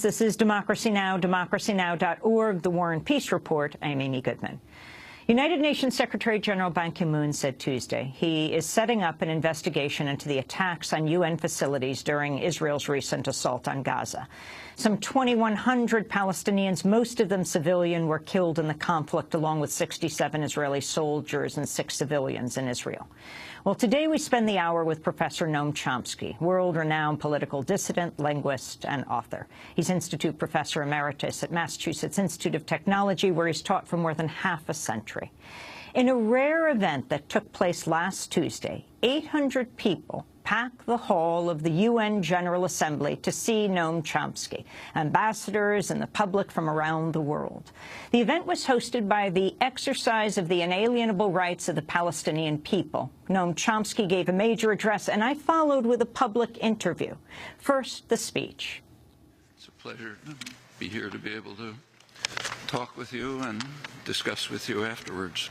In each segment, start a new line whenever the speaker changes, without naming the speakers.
This is Democracy Now!, democracynow.org, The War and Peace Report. I'm Amy Goodman. United Nations Secretary General Ban Ki-moon said Tuesday he is setting up an investigation into the attacks on UN facilities during Israel's recent assault on Gaza. Some 2,100 Palestinians, most of them civilian, were killed in the conflict, along with 67 Israeli soldiers and 6 civilians in Israel. Well, today we spend the hour with Professor Noam Chomsky, world-renowned political dissident, linguist, and author. He's Institute Professor Emeritus at Massachusetts Institute of Technology, where he's taught for more than half a century. In a rare event that took place last Tuesday, 800 people packed the hall of the UN General Assembly to see Noam Chomsky, ambassadors and the public from around the world. The event was hosted by the Exercise of the Inalienable Rights of the Palestinian People. Noam Chomsky gave a major address, and I followed with a public interview. First, the speech.
It's a pleasure to be here to be able to talk with you and discuss with you afterwards.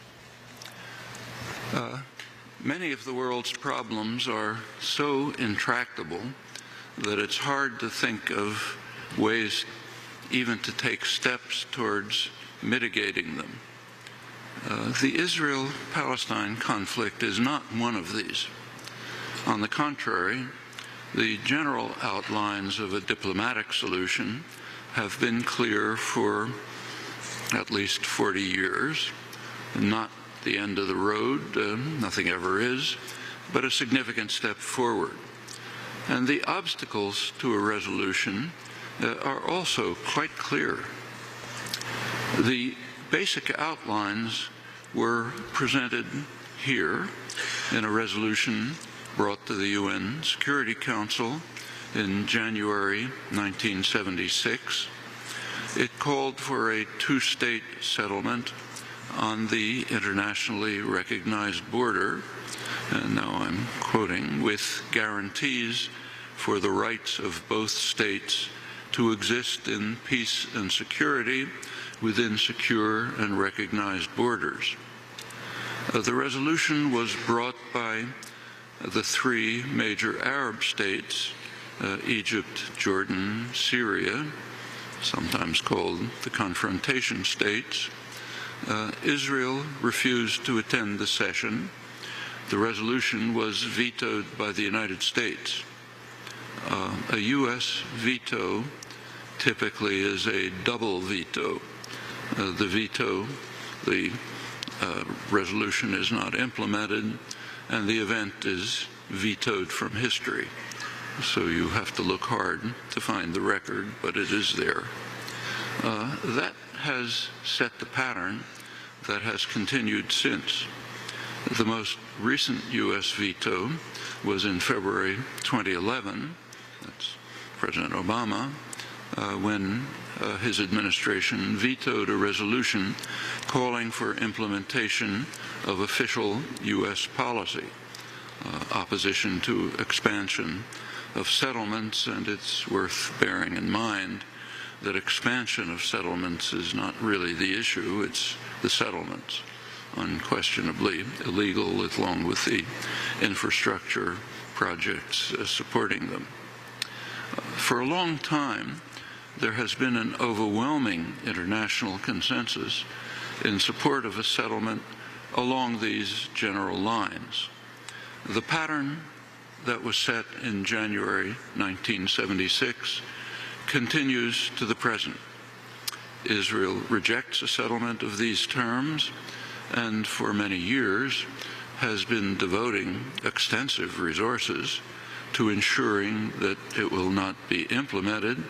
Many of the world's problems are so intractable that it's hard to think of ways even to take steps towards mitigating them. The Israel-Palestine conflict is not one of these. On the contrary, the general outlines of a diplomatic solution have been clear for at least 40 years, not the end of the road, nothing ever is, but a significant step forward. And the obstacles to a resolution are also quite clear. The basic outlines were presented here in a resolution brought to the UN Security Council in January 1976. It called for a two-state settlement on the internationally recognized border, and now I'm quoting, with guarantees for the rights of both states to exist in peace and security within secure and recognized borders. The resolution was brought by the 3 major Arab states, Egypt, Jordan, Syria, sometimes called the confrontation states. Israel refused to attend the session. The resolution was vetoed by the United States. A U.S. veto typically is a double veto. The resolution is not implemented, and the event is vetoed from history. So you have to look hard to find the record, but it is there. That has set the pattern that has continued since. The most recent U.S. veto was in February 2011. That's President Obama, when his administration vetoed a resolution calling for implementation of official U.S. policy, opposition to expansion of settlements, and it's worth bearing in mind that expansion of settlements is not really the issue, it's the settlements, unquestionably illegal, along with the infrastructure projects supporting them. For a long time, there has been an overwhelming international consensus in support of a settlement along these general lines. The pattern that was set in January 1976 continues to the present. Israel rejects a settlement of these terms and for many years has been devoting extensive resources to ensuring that it will not be implemented,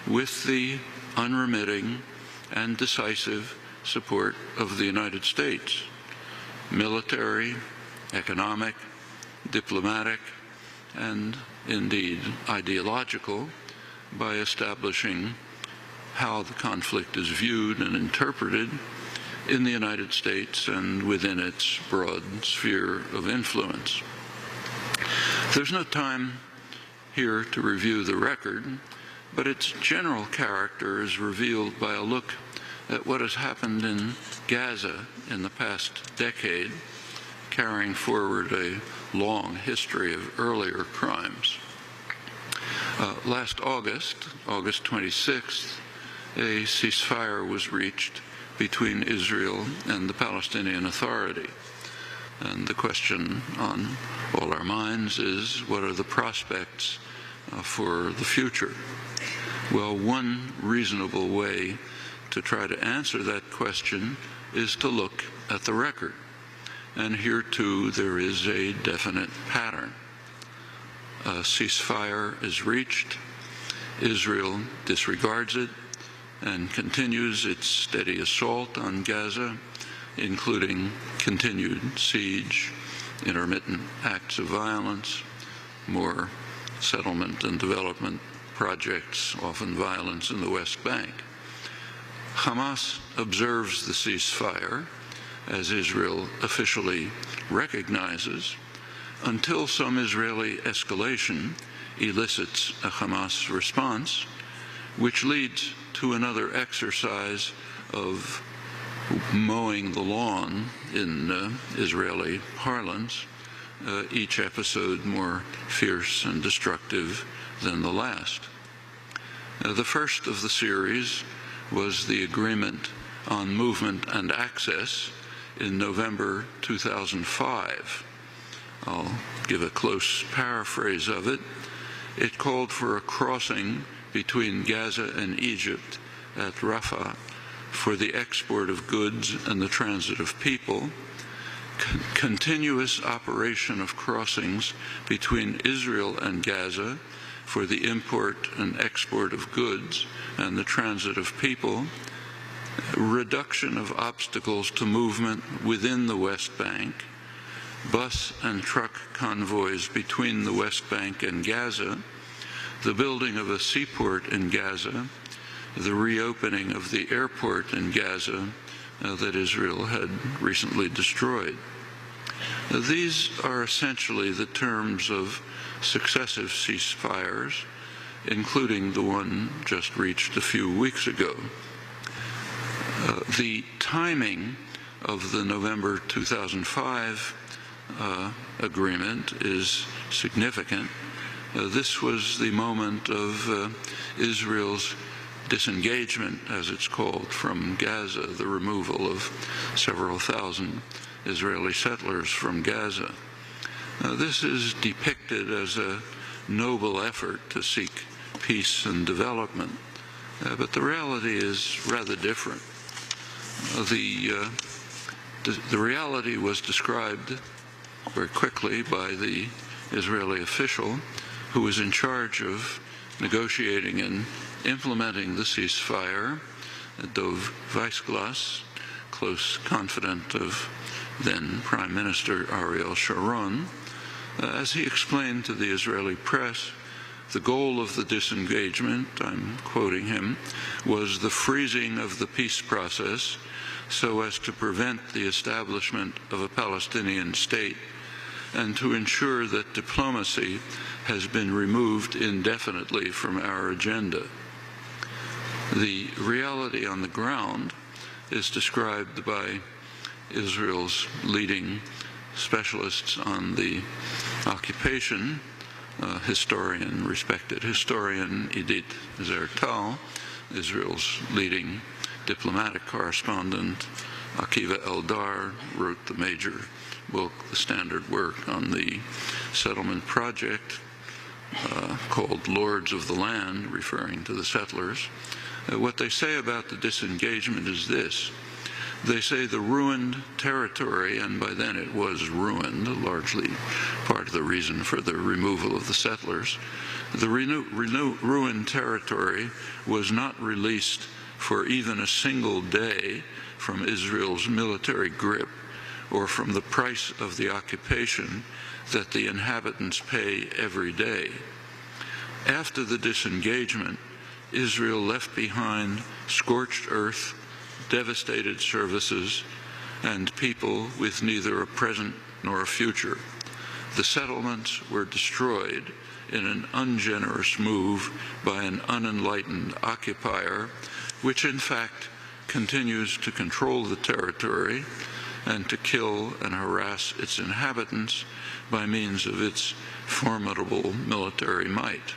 with the unremitting and decisive support of the United States, military, economic, diplomatic, and indeed ideological, by establishing how the conflict is viewed and interpreted in the United States and within its broad sphere of influence. There's no time here to review the record, but its general character is revealed by a look at what has happened in Gaza in the past decade, carrying forward a long history of earlier crimes. Last August, August 26th, a ceasefire was reached between Israel and the Palestinian Authority. And the question on all our minds is, what are the prospects for the future? Well, one reasonable way to try to answer that question is to look at the record. And here, too, there is a definite pattern. A ceasefire is reached, Israel disregards it, and continues its steady assault on Gaza, including continued siege, intermittent acts of violence, more settlement and development projects, often violence in the West Bank. Hamas observes the ceasefire, as Israel officially recognizes, until some Israeli escalation elicits a Hamas response, which leads to another exercise of mowing the lawn in Israeli parlance, each episode more fierce and destructive than the last. The first of the series was the agreement on movement and access in November 2005. I'll give a close paraphrase of it. It called for a crossing between Gaza and Egypt at Rafah for the export of goods and the transit of people, continuous operation of crossings between Israel and Gaza for the import and export of goods and the transit of people, reduction of obstacles to movement within the West Bank, bus and truck convoys between the West Bank and Gaza, the building of a seaport in Gaza, the reopening of the airport in Gaza that Israel had recently destroyed. These are essentially the terms of successive ceasefires, including the one just reached a few weeks ago. The timing of the November 2005 agreement is significant. This was the moment of Israel's disengagement, as it's called, from Gaza, the removal of several thousand Israeli settlers from Gaza. This is depicted as a noble effort to seek peace and development, but the reality is rather different. The reality was described very quickly by the Israeli official who was in charge of negotiating and implementing the ceasefire, Dov Weissglass, close confidant of then Prime Minister Ariel Sharon. As he explained to the Israeli press, the goal of the disengagement, I'm quoting him, was the freezing of the peace process so as to prevent the establishment of a Palestinian state and to ensure that diplomacy has been removed indefinitely from our agenda. The reality on the ground is described by Israel's leading specialists on the occupation, respected historian Edith Zertal, Israel's leading diplomatic correspondent Akiva Eldar wrote the major book, the standard work on the settlement project called Lords of the Land, referring to the settlers. What they say about the disengagement is this. They say the ruined territory, and by then it was ruined, largely part of the reason for the removal of the settlers, the ruined territory was not released for even a single day from Israel's military grip or from the price of the occupation that the inhabitants pay every day. After the disengagement, Israel left behind scorched earth, devastated services, and people with neither a present nor a future. The settlements were destroyed in an ungenerous move by an unenlightened occupier, which in fact continues to control the territory and to kill and harass its inhabitants by means of its formidable military might.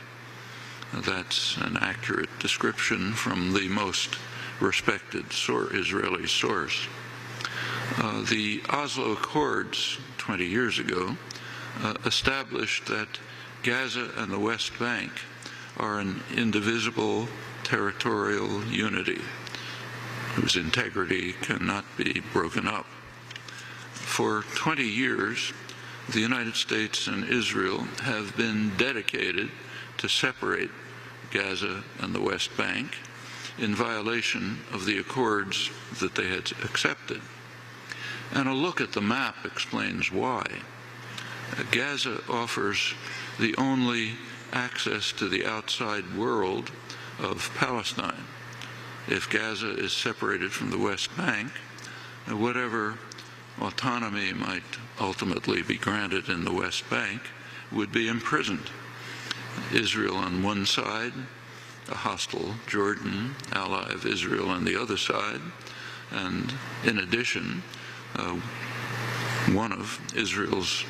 That's an accurate description from the most respected Israeli source. The Oslo Accords 20 years ago established that Gaza and the West Bank are an indivisible territorial unity whose integrity cannot be broken up. For 20 years, the United States and Israel have been dedicated to separate Gaza and the West Bank in violation of the accords that they had accepted. And a look at the map explains why. Gaza offers the only access to the outside world of Palestine. If Gaza is separated from the West Bank, whatever autonomy might ultimately be granted in the West Bank would be imprisoned. Israel on one side, a hostile Jordan, ally of Israel on the other side, and in addition, one of Israel's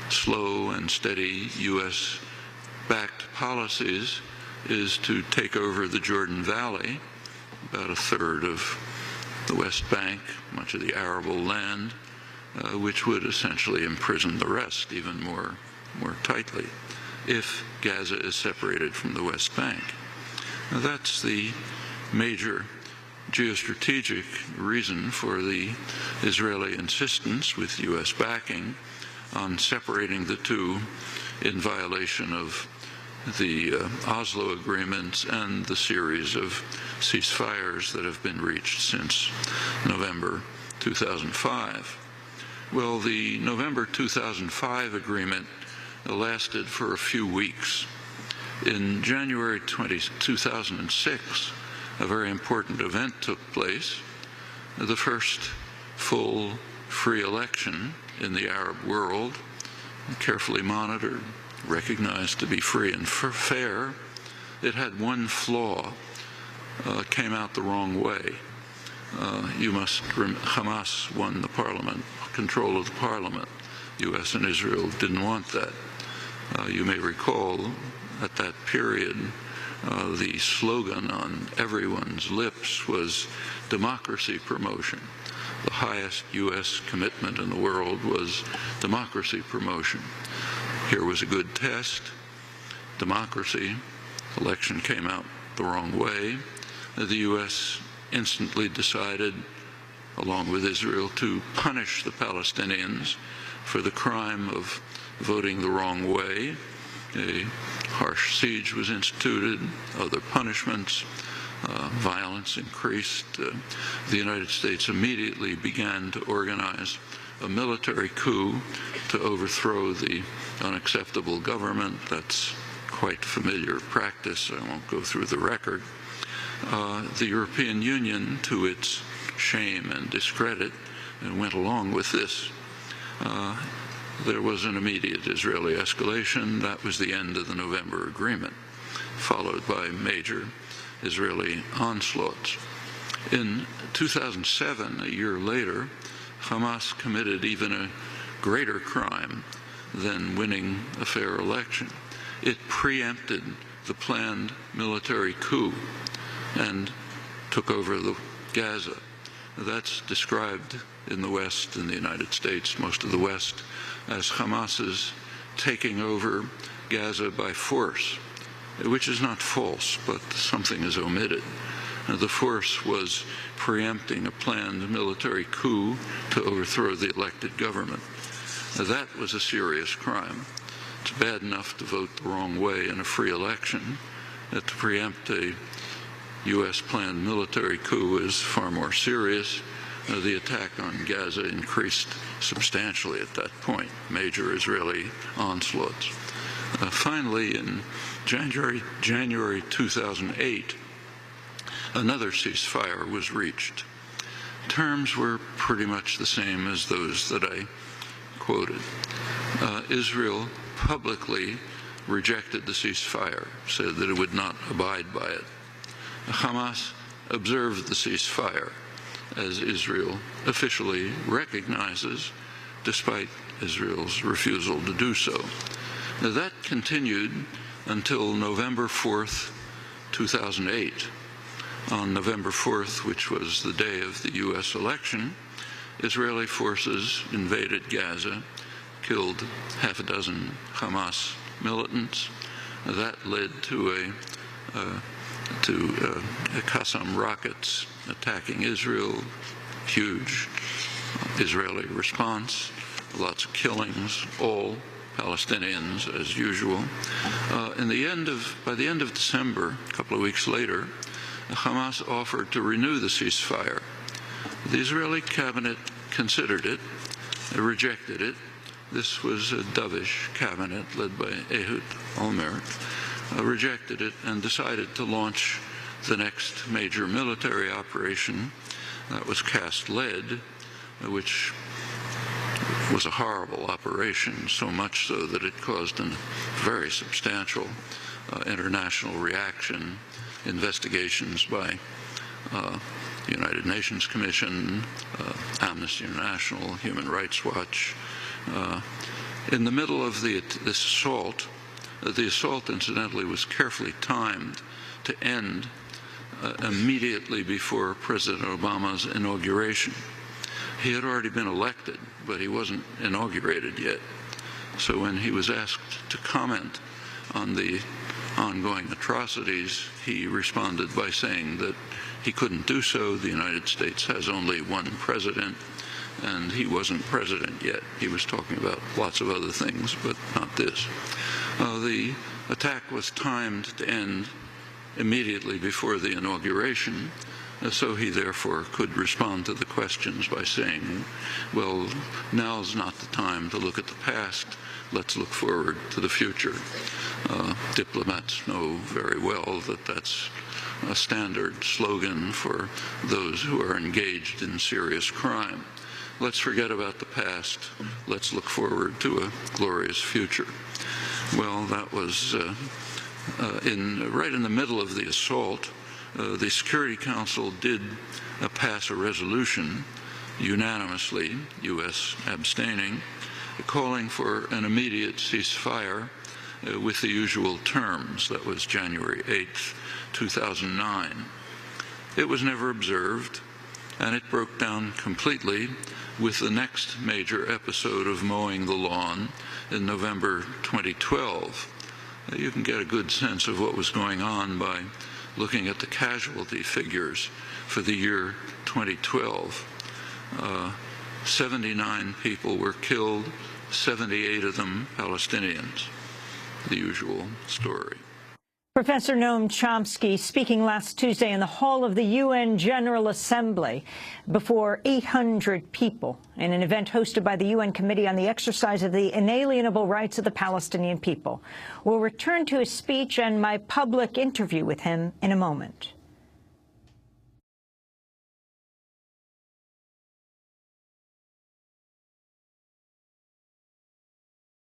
slow and steady U.S.-backed policies is to take over the Jordan Valley, about a third of the West Bank, much of the arable land, which would essentially imprison the rest even more tightly if Gaza is separated from the West Bank. Now, that's the major geostrategic reason for the Israeli insistence with U.S. backing on separating the two in violation of the Oslo agreements and the series of ceasefires that have been reached since November 2005. Well, the November 2005 agreement lasted for a few weeks. In January 2006, a very important event took place, the first full free election in the Arab world, carefully monitored, recognized to be free and fair. It had one flaw, came out the wrong way. Hamas won the parliament, control of the parliament. U.S. and Israel didn't want that. You may recall at that period, the slogan on everyone's lips was democracy promotion. The highest U.S. commitment in the world was democracy promotion. Here was a good test. Democracy. Election came out the wrong way. The U.S. instantly decided, along with Israel, to punish the Palestinians for the crime of voting the wrong way. A harsh siege was instituted, other punishments, violence increased. The United States immediately began to organize a military coup to overthrow the unacceptable government. That's quite familiar practice. I won't go through the record. The European Union, to its shame and discredit, went along with this. There was an immediate Israeli escalation. That was the end of the November agreement, followed by major Israeli onslaughts. In 2007, a year later, Hamas committed even a greater crime than winning a fair election. It preempted the planned military coup and took over the Gaza. That's described in the West, in the United States, most of the West, as Hamas's taking over Gaza by force, which is not false, but something is omitted. The force was preempting a planned military coup to overthrow the elected government. That was a serious crime. It's bad enough to vote the wrong way in a free election. To preempt a U.S. planned military coup is far more serious. The attack on Gaza increased substantially at that point, major Israeli onslaughts. Finally, in January 2008, another ceasefire was reached. Terms were pretty much the same as those that I quoted. Israel publicly rejected the ceasefire, said that it would not abide by it. Hamas observed the ceasefire, as Israel officially recognizes, despite Israel's refusal to do so. Now, that continued until November 4th, 2008. On November 4th, which was the day of the U.S. election, Israeli forces invaded Gaza, killed half a dozen Hamas militants. That led to Qassam rockets attacking Israel, huge Israeli response, lots of killings, all Palestinians as usual. By the end of December, a couple of weeks later, Hamas offered to renew the ceasefire. The Israeli cabinet considered it, rejected it. This was a dovish cabinet led by Ehud Olmert, rejected it and decided to launch the next major military operation. That was Cast-led, which was a horrible operation, so much so that it caused a very substantial international reaction, investigations by the United Nations Commission, Amnesty International, Human Rights Watch. In the middle of this assault, the assault, incidentally, was carefully timed to end immediately before President Obama's inauguration. He had already been elected, but he wasn't inaugurated yet. So when he was asked to comment on the ongoing atrocities, he responded by saying that he couldn't do so. The United States has only one president, and he wasn't president yet. He was talking about lots of other things, but not this. The attack was timed to end immediately before the inauguration, so he therefore could respond to the questions by saying, well, now's not the time to look at the past, let's look forward to the future. Diplomats know very well that that's a standard slogan for those who are engaged in serious crime. Let's forget about the past, let's look forward to a glorious future. Well, that was right in the middle of the assault. The Security Council did pass a resolution unanimously, U.S. abstaining, calling for an immediate ceasefire with the usual terms. That was January 8th, 2009. It was never observed, and it broke down completely with the next major episode of mowing the lawn in November 2012. You can get a good sense of what was going on by looking at the casualty figures for the year 2012. 79 people were killed, 78 of them Palestinians. The usual story.
Professor Noam Chomsky speaking last Tuesday in the hall of the UN General Assembly before 800 people in an event hosted by the UN Committee on the Exercise of the Inalienable Rights of the Palestinian People. We'll return to his speech and my public interview with him in a moment.